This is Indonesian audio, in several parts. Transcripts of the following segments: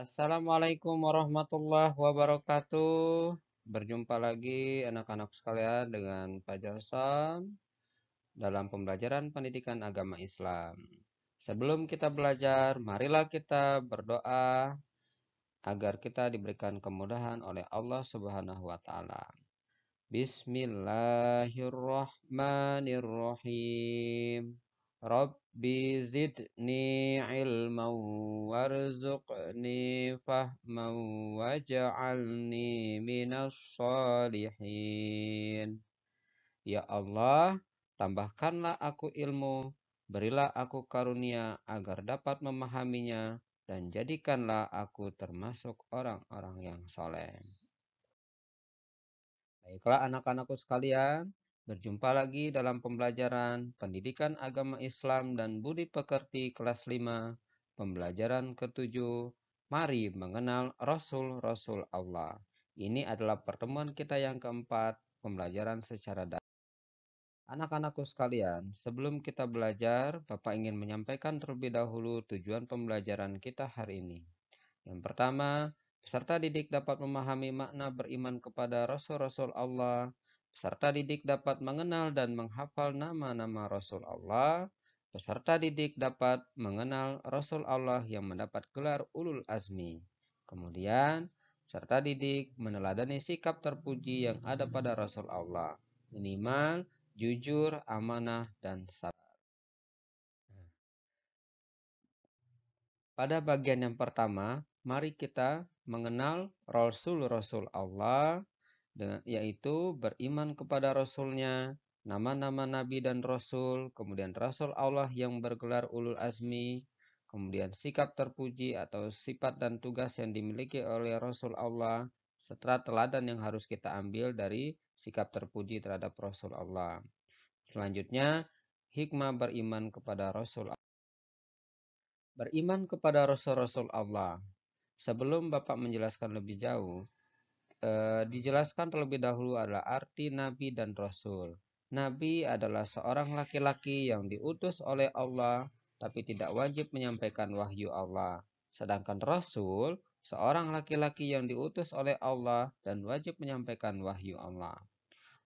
Assalamualaikum warahmatullahi wabarakatuh. Berjumpa lagi anak-anak sekalian dengan Pak Johnson dalam pembelajaran pendidikan agama Islam. Sebelum kita belajar, marilah kita berdoa agar kita diberikan kemudahan oleh Allah Subhanahu wa taala. Bismillahirrahmanirrahim. Rabbi zidni ilman warzuqni fahman waj'alni minas shalihin. Ya Allah, tambahkanlah aku ilmu, berilah aku karunia agar dapat memahaminya, dan jadikanlah aku termasuk orang-orang yang soleh. Baiklah anak-anakku sekalian, berjumpa lagi dalam pembelajaran Pendidikan Agama Islam dan Budi Pekerti kelas 5, pembelajaran ketujuh, Mari Mengenal Rasul-Rasul Allah. Ini adalah pertemuan kita yang keempat, pembelajaran secara daring. Anak-anakku sekalian, sebelum kita belajar, Bapak ingin menyampaikan terlebih dahulu tujuan pembelajaran kita hari ini. Yang pertama, peserta didik dapat memahami makna beriman kepada Rasul-Rasul Allah. Peserta didik dapat mengenal dan menghafal nama-nama Rasul Allah. Peserta didik dapat mengenal Rasul Allah yang mendapat gelar Ulul Azmi. Kemudian, peserta didik meneladani sikap terpuji yang ada pada Rasul Allah. Minimal, jujur, amanah, dan sabar. Pada bagian yang pertama, mari kita mengenal Rasul-Rasul Allah, yaitu beriman kepada Rasulnya, nama-nama Nabi dan Rasul, kemudian Rasul Allah yang bergelar Ulul Azmi, kemudian sikap terpuji atau sifat dan tugas yang dimiliki oleh Rasul Allah, serta teladan yang harus kita ambil dari sikap terpuji terhadap Rasul Allah. Selanjutnya, hikmah beriman kepada Rasul Allah. Beriman kepada Rasul-Rasul Allah. Sebelum Bapak menjelaskan lebih jauh, dijelaskan terlebih dahulu adalah arti Nabi dan Rasul. Nabi adalah seorang laki-laki yang diutus oleh Allah, tapi tidak wajib menyampaikan wahyu Allah. Sedangkan Rasul, seorang laki-laki yang diutus oleh Allah dan wajib menyampaikan wahyu Allah.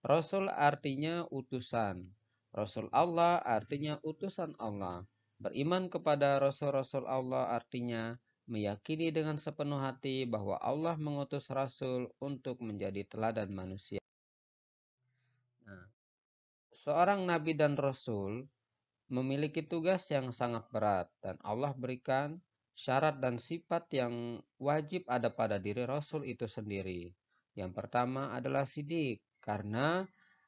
Rasul artinya utusan. Rasul Allah artinya utusan Allah. Beriman kepada Rasul-Rasul Allah artinya meyakini dengan sepenuh hati bahwa Allah mengutus Rasul untuk menjadi teladan manusia. Nah, seorang Nabi dan Rasul memiliki tugas yang sangat berat dan Allah berikan syarat dan sifat yang wajib ada pada diri Rasul itu sendiri. Yang pertama adalah sidik, karena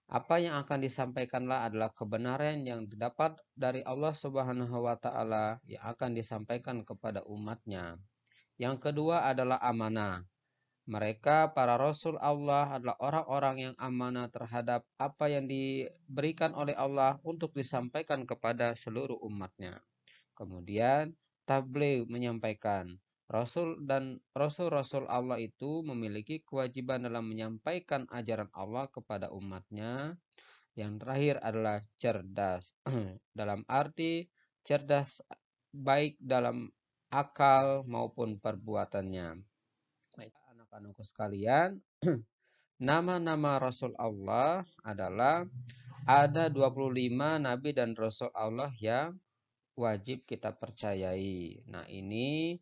apa yang akan disampaikanlah adalah kebenaran yang didapat dari Allah Subhanahu wa taala yang akan disampaikan kepada umatnya. Yang kedua adalah amanah. Mereka para rasul Allah adalah orang-orang yang amanah terhadap apa yang diberikan oleh Allah untuk disampaikan kepada seluruh umatnya. Kemudian tabligh menyampaikan. Rasul dan rasul-rasul Allah itu memiliki kewajiban dalam menyampaikan ajaran Allah kepada umatnya. Yang terakhir adalah cerdas. Dalam arti cerdas baik dalam akal maupun perbuatannya. Baik, anak-anakku sekalian, nama-nama Rasul Allah adalah ada 25 nabi dan rasul Allah yang wajib kita percayai. Nah, ini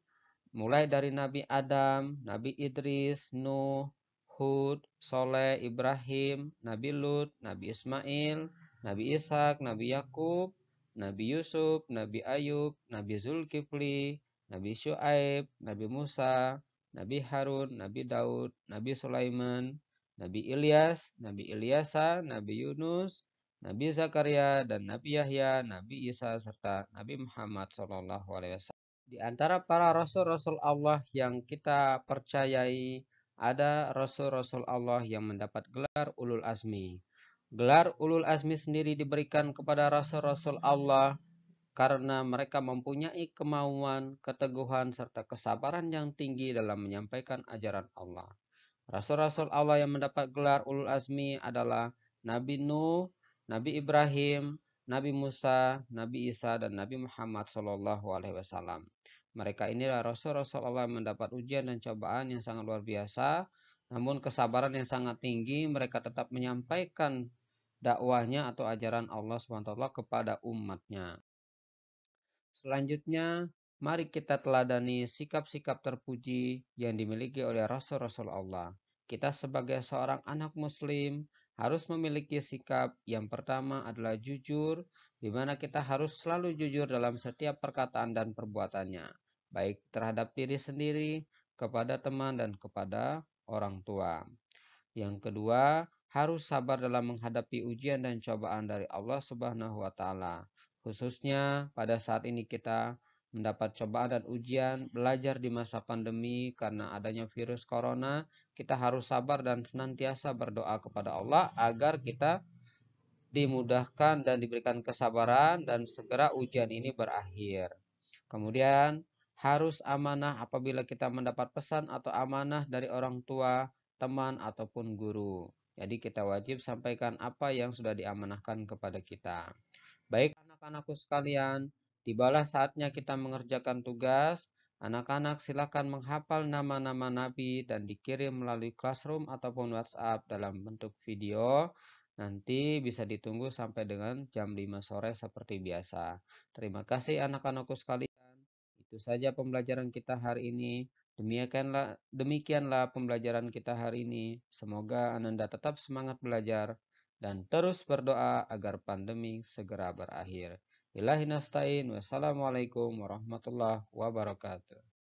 mulai dari Nabi Adam, Nabi Idris, Nuh, Hud, Soleh, Ibrahim, Nabi Lut, Nabi Ismail, Nabi Ishak, Nabi Yakub, Nabi Yusuf, Nabi Ayub, Nabi Zulkifli, Nabi Syuaib, Nabi Musa, Nabi Harun, Nabi Daud, Nabi Sulaiman, Nabi Ilyas, Nabi Ilyasa, Nabi Yunus, Nabi Zakaria, dan Nabi Yahya, Nabi Isa, serta Nabi Muhammad SAW. Di antara para rasul-rasul Allah yang kita percayai, ada rasul-rasul Allah yang mendapat gelar Ulul Azmi. Gelar Ulul Azmi sendiri diberikan kepada rasul-rasul Allah karena mereka mempunyai kemauan, keteguhan, serta kesabaran yang tinggi dalam menyampaikan ajaran Allah. Rasul-rasul Allah yang mendapat gelar Ulul Azmi adalah Nabi Nuh, Nabi Ibrahim, Nabi Musa, Nabi Isa, dan Nabi Muhammad SAW. Mereka inilah Rasul-Rasul Allah yang mendapat ujian dan cobaan yang sangat luar biasa. Namun kesabaran yang sangat tinggi, mereka tetap menyampaikan dakwahnya atau ajaran Allah SWT kepada umatnya. Selanjutnya, mari kita teladani sikap-sikap terpuji yang dimiliki oleh Rasul-Rasul Allah. Kita sebagai seorang anak muslim harus memiliki sikap yang pertama adalah jujur, di mana kita harus selalu jujur dalam setiap perkataan dan perbuatannya, baik terhadap diri sendiri, kepada teman, dan kepada orang tua. Yang kedua, harus sabar dalam menghadapi ujian dan cobaan dari Allah Subhanahu wa taala. Khususnya pada saat ini kita mendapat cobaan dan ujian belajar di masa pandemi karena adanya virus corona, kita harus sabar dan senantiasa berdoa kepada Allah agar kita dimudahkan dan diberikan kesabaran dan segera ujian ini berakhir. Kemudian harus amanah apabila kita mendapat pesan atau amanah dari orang tua, teman, ataupun guru. Jadi kita wajib sampaikan apa yang sudah diamanahkan kepada kita. Baik anak-anakku sekalian, tibalah saatnya kita mengerjakan tugas. Anak-anak silakan menghafal nama-nama nabi dan dikirim melalui Classroom ataupun WhatsApp dalam bentuk video. Nanti bisa ditunggu sampai dengan jam 5 sore seperti biasa. Terima kasih anak-anakku sekalian. Itu saja pembelajaran kita hari ini. Demikianlah pembelajaran kita hari ini. Semoga Ananda tetap semangat belajar dan terus berdoa agar pandemi segera berakhir. Billahi nasta'in. Wassalamualaikum warahmatullahi wabarakatuh.